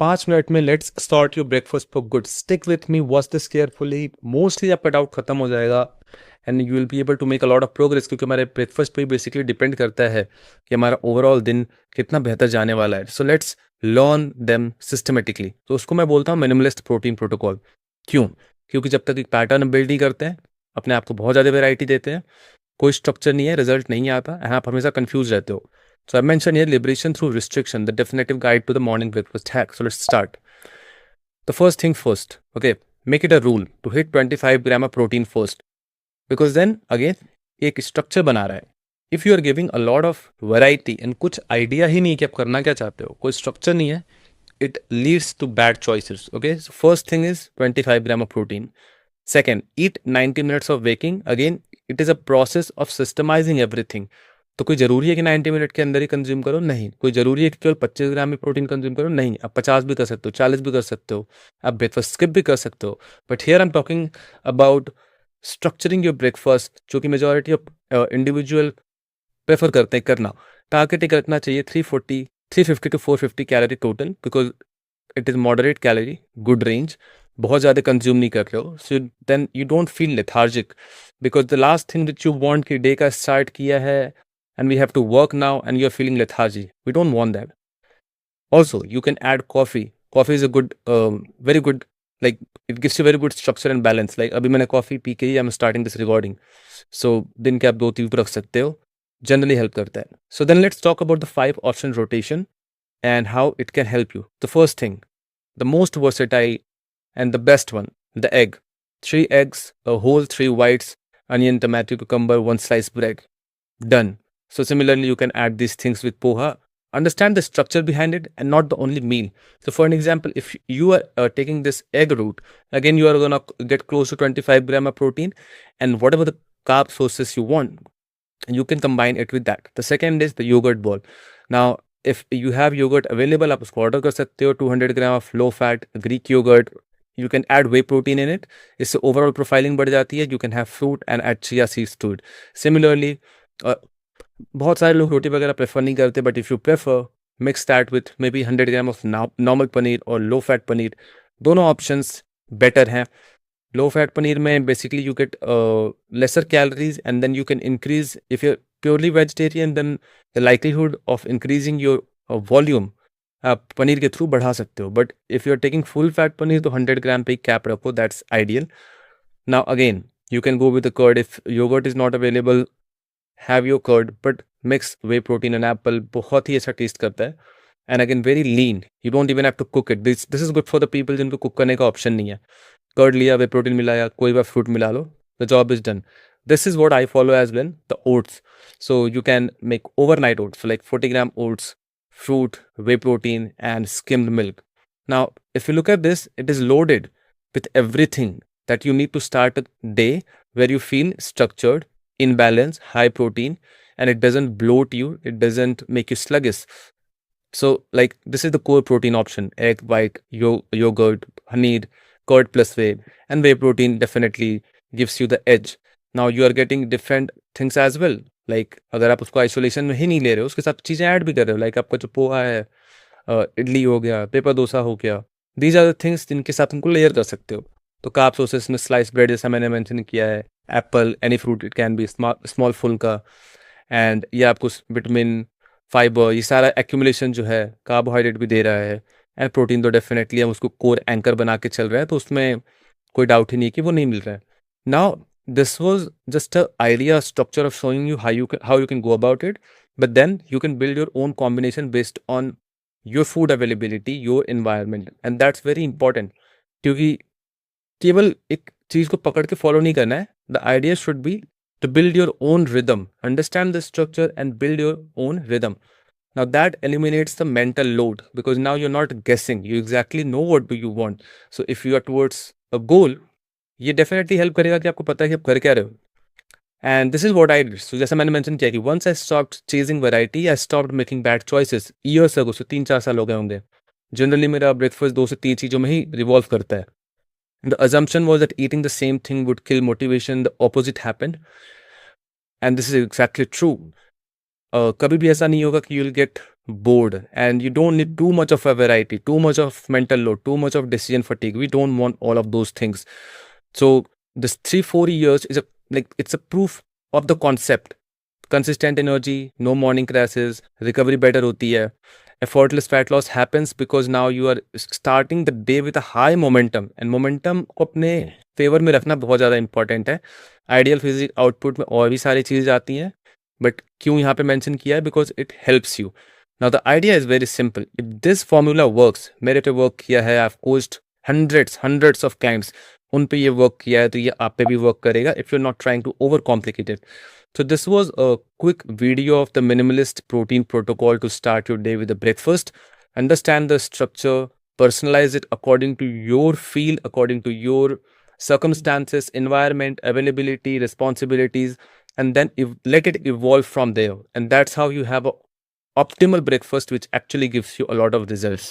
5 minute में let's start your breakfast for good. Stick with me, watch this carefully. Mostly आपका doubt खत्म हो जाएगा and you will be able to make a lot of progress, क्योंकि हमारे breakfast पे basically depend करता है कि हमारा ओवरऑल दिन कितना बेहतर जाने वाला है। So let's learn them systematically. तो उसको मैं बोलता हूँ मिनिमलिस्ट प्रोटीन प्रोटोकॉल। क्यों? क्योंकि जब तक एक पैटर्न बिल्ड नहीं करते हैं, अपने आप को बहुत ज़्यादा वेराइटी देते हैं, कोई स्ट्रक्चर नहीं है, रिजल्ट नहीं आता, आप हमेशा कंफ्यूज रहते हो। So I mentioned here liberation through restriction, the definitive guide to the morning breakfast hack. So let's start. The first thing first, okay, make it a rule to hit 25 gram of protein first, because then again एक structure बना रहा है. If you are giving a lot of variety and कुछ idea ही नहीं कि आप करना क्या चाहते हो, कोई स्ट्रक्चर नहीं है, it leads to bad choices. Okay, so first thing is 25 gram of protein. Second, eat 90 minutes of waking. Again, it is a process of systemizing everything. तो कोई ज़रूरी है कि 90 मिनट के अंदर ही कंज्यूम करो? नहीं। कोई ज़रूरी है कि केवल 25 ग्राम ही प्रोटीन कंज्यूम करो? नहीं। आप 50 भी कर सकते हो, 40 भी कर सकते हो, आप ब्रेकफास्ट स्किप भी कर सकते हो। But here I am talking about structuring your breakfast, जो कि मेजॉरिटी ऑफ इंडिविजुअल प्रेफर करते हैं करना। टारगेट रखना चाहिए 350 to 450 calorie total, because it is moderate calorie, good range, बहुत ज़्यादा कंज्यूम नहीं कर रहे हो। So then you don't feel lethargic, because the last thing that you want कि डे का स्टार्ट किया है and we have to work now and you're feeling lethargy. We don't want that. Also, you can add coffee. Coffee is a good, very good, like it gives you very good structure and balance. Like अभी मैंने coffee P के ही I'm starting this recording. So दिन के आप 2 3 रख सकते हो, generally help करता है. So then let's talk about the 5 option rotation and how it can help you. The first thing, the most versatile and the best one, the egg. 3 eggs, a whole 3 whites, onion, tomato, cucumber, 1 sliced bread. Done. So similarly, you can add these things with poha. Understand the structure behind it and not the only meal. So for an example, if you are taking this egg route, again, you are going to get close to 25 gram of protein, and whatever the carb sources you want, you can combine it with that. The second is the yogurt bowl. Now, if you have yogurt available, आप उसको order कर सकते हो, 200 gram of low fat Greek yogurt. You can add whey protein in it. इससे overall profiling बढ़ जाती है. You can have fruit and add chia seeds to it. Similarly, बहुत सारे लोग रोटी वगैरह प्रेफर नहीं करते, but if you prefer, mix that with may be 100 gram of normal paneer और लो फैट पनीर. दोनों ऑप्शंस बेटर हैं. लो फैट पनीर में basically you get lesser calories and then you can increase. If you purely vegetarian, then the likelihood of increasing your volume आप पनीर के through बढ़ा सकते हो. But if you are taking full fat paneer तो 100 gram पे cap रखो, that's ideal. Now again you can go with the curd. If yogurt is not available, have your curd, but mix whey protein and apple. बहुत ही अच्छा test करता है. And again, very lean. You don't even have to cook it. This is good for the people जिनको cook करने का option नहीं है. Curd लिया, whey protein मिलाया, कोई भी फ्रूट मिला लो, the job is done. This is what I follow as well, the oats. So you can make overnight oats, so like 40 gram oats, fruit, whey protein, and skimmed milk. Now, if you look at this, it is loaded with everything that you need to start a day where you feel structured, in balance, high protein, and it doesn't bloat you, it doesn't make you sluggish. So like this is the core protein option: egg white, yogurt, honey, curd plus whey. And whey protein definitely gives you the edge. Now you are getting different things as well. Like अगर आप उसको isolation में ही नहीं ले रहे हो, उसके साथ चीज़ें ऐड भी कर रहे हो, लाइक आपका जो पोहा है, इडली हो गया, पेपर डोसा हो गया, दीज आर द थिंग्स जिनके साथ उनको लेयर कर सकते हो. तो कार्ब सोर्सेस में स्लाइस ब्रेड जैसा मैंने मेंशन किया है, Apple, any fruit, it can be small full का, एंड ये आपको विटामिन, फाइबर, ये सारा एक्यूमुलेशन जो है, कार्बोहाइड्रेट भी दे रहा है, एंड प्रोटीन तो डेफिनेटली हम उसको कोर एंकर बना के चल रहा है, तो उसमें कोई डाउट ही नहीं है कि वो नहीं मिल रहा है. Now this was just a idea structure of showing you how you can go about it, but then you can build your own combination based on your food availability, your environment, and that's very important. क्योंकि केवल एक चीज़ को पकड़ के follow नहीं करना है. The idea should be to build your own rhythm, understand the structure and build your own rhythm. Now that eliminates the mental load, because now you're not guessing, you exactly know what do you want. So if you are towards a goal, ये definitely help करेगा कि आपको पता है कि आप कर क्या रहे हो. And this is what I did. So जैसा मैंने mention किया कि once I stopped chasing variety, I stopped making bad choices. Years ago, so 3 4 साल हो गए होंगे. Generally मेरा breakfast 2 से 3 चीज़ों में ही revolve करता है. The assumption was that eating the same thing would kill motivation. The opposite happened. And this is exactly true. कभी भी ऐसा नहीं होगा कि you will get bored, and you don't need too much of a variety, too much of mental load, too much of decision fatigue. We don't want all of those things. So this 3-4 years is it's a proof of the concept. Consistent energy, no morning crashes, recovery better होती है. Effortless fat loss happens because now you are starting the day with a high momentum, and momentum को अपने favour में रखना बहुत ज़्यादा important है. Ideal physique output में और भी सारी चीज़ें आती हैं, बट क्यों यहाँ पे मेंशन किया है? Because it helps you. Now the idea is very simple. If this formula works, मेरे पे वर्क किया है, I have coached hundreds of clients, उन पे ये वर्क किया है, तो ये आप पे भी वर्क करेगा if you are not trying to overcomplicate it. So this was a quick video of the minimalist protein protocol to start your day with a breakfast. Understand the structure, personalize it according to your field, according to your circumstances, environment, availability, responsibilities, and then let it evolve from there. And that's how you have a optimal breakfast which actually gives you a lot of results.